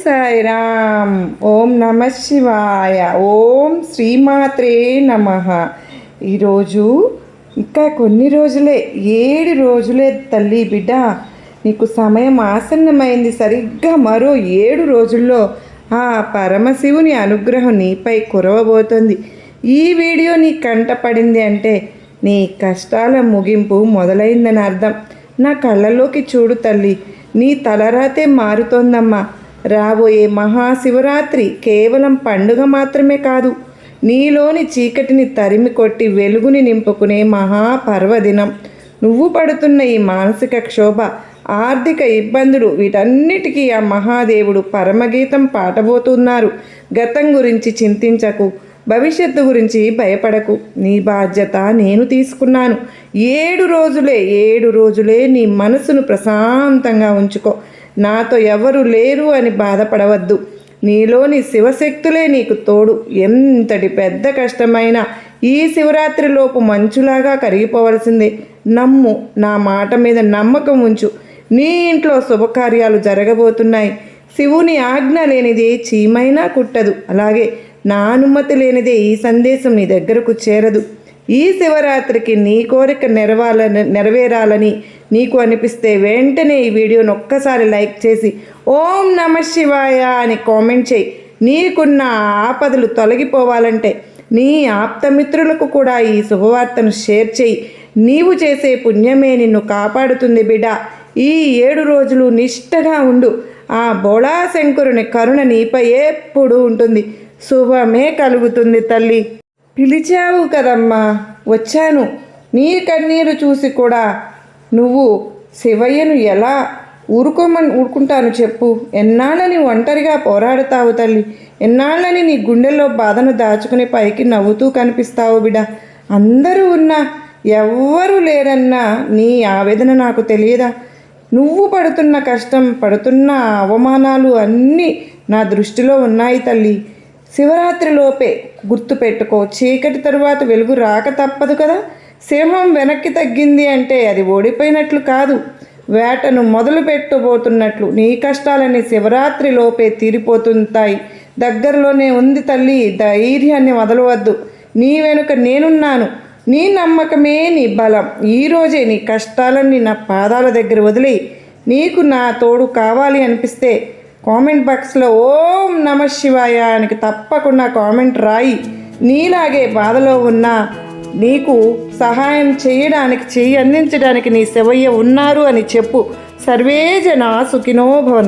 సాయిరామ్. ఓం నమ శివాయ. ఓం శ్రీమాత్రే నమ. ఈరోజు ఇంకా కొన్ని రోజులే, 7 రోజులే తల్లి బిడ్డ, నీకు సమయం ఆసన్నమైంది. సరిగ్గా మరో 7 రోజుల్లో ఆ పరమశివుని అనుగ్రహం నీపై కురవబోతుంది. ఈ వీడియో నీ కంటపడింది అంటే నీ కష్టాల ముగింపు మొదలైందని అర్థం. నా కళ్ళలోకి చూడు తల్లి, నీ తలరాతే మారుతోందమ్మా. రాబోయే మహాశివరాత్రి కేవలం పండుగ మాత్రమే కాదు, నీలోని చీకటిని తరిమి కొట్టి వెలుగుని నింపుకునే మహాపర్వదినం. నువ్వు పడుతున్న ఈ మానసిక క్షోభ, ఆర్థిక ఇబ్బందులు, వీటన్నిటికీ ఆ మహాదేవుడు పరమగీతం పాటబోతున్నారు. గతం గురించి చింతించకు, భవిష్యత్తు గురించి భయపడకు. నీ బాధ్యత నేను తీసుకున్నాను. 7 రోజులే నీ మనసును ప్రశాంతంగా ఉంచుకో. నాతో ఎవరు లేరు అని బాధపడవద్దు. నీలోని శివశక్తులే నీకు తోడు. ఎంతటి పెద్ద కష్టమైనా ఈ శివరాత్రిలోపు మంచులాగా కరిగిపోవలసిందే. నమ్ము, నా మాట మీద నమ్మకం ఉంచు. నీ ఇంట్లో శుభకార్యాలు జరగబోతున్నాయి. శివుని ఆజ్ఞ లేనిదే చీమైనా కుట్టదు. అలాగే నా అనుమతి లేనిదే ఈ సందేశం నీ దగ్గరకు చేరదు. ఈ శివరాత్రికి నీ కోరిక నెరవేరాలని నీకు అనిపిస్తే వెంటనే ఈ వీడియోను ఒక్కసారి లైక్ చేసి ఓం నమ శివాయ అని కామెంట్ చేయి. నీకున్న ఆపదలు తొలగిపోవాలంటే నీ ఆప్తమిత్రులకు కూడా ఈ శుభవార్తను షేర్ చేయి. నీవు చేసే పుణ్యమే నిన్ను కాపాడుతుంది బిడ్డ. ఈ 7 రోజులు నిష్టగా ఉండు. ఆ బోళాశంకరుని కరుణ నీపై ఎప్పుడూ ఉంటుంది. శుభమే కలుగుతుంది తల్లి. పిలిచావు కదమ్మా, వచ్చాను. నీ కన్నీరు చూసి కూడా నువ్వు శివయ్యను ఎలా ఊరుకుంటాను చెప్పు? ఎన్నాళ్ళని ఒంటరిగా పోరాడుతావు తల్లి? ఎన్నాళ్ళని నీ గుండెల్లో బాధను దాచుకుని పైకి నవ్వుతూ కనిపిస్తావు బిడ్డ? అందరూ ఉన్నా, ఎవ్వరూ లేరన్నా నీ ఆవేదన నాకు తెలియదా? నువ్వు పడుతున్న కష్టం, పడుతున్న అవమానాలు అన్నీ నా దృష్టిలో ఉన్నాయి తల్లి. శివరాత్రిలోపే గుర్తుపెట్టుకో, చీకటి తరువాత వెలుగు రాక తప్పదు కదా. సింహం వెనక్కి తగ్గింది అంటే అది ఓడిపోయినట్లు కాదు, వేటను మొదలు పెట్టబోతున్నట్లు. నీ కష్టాలని శివరాత్రిలోపే తీరిపోతుంటాయి. దగ్గరలోనే ఉంది తల్లి, ధైర్యాన్ని వదలవద్దు. నీ వెనుక నేనున్నాను. నీ నమ్మకమే నీ బలం. ఈరోజే నీ కష్టాలన్నీ నా పాదాల దగ్గర వదిలేయి. నీకు నా తోడు కావాలి అనిపిస్తే కామెంట్ బాక్స్లో ఓం నమ శివాయ అని తప్పకుండా కామెంట్ రాయి. నీలాగే బాధలో ఉన్నా నీకు సహాయం చేయడానికి, చెయ్యి అందించడానికి నీ శివయ్య ఉన్నారు అని చెప్పు. సర్వే జనా సుఖినో భవంతు.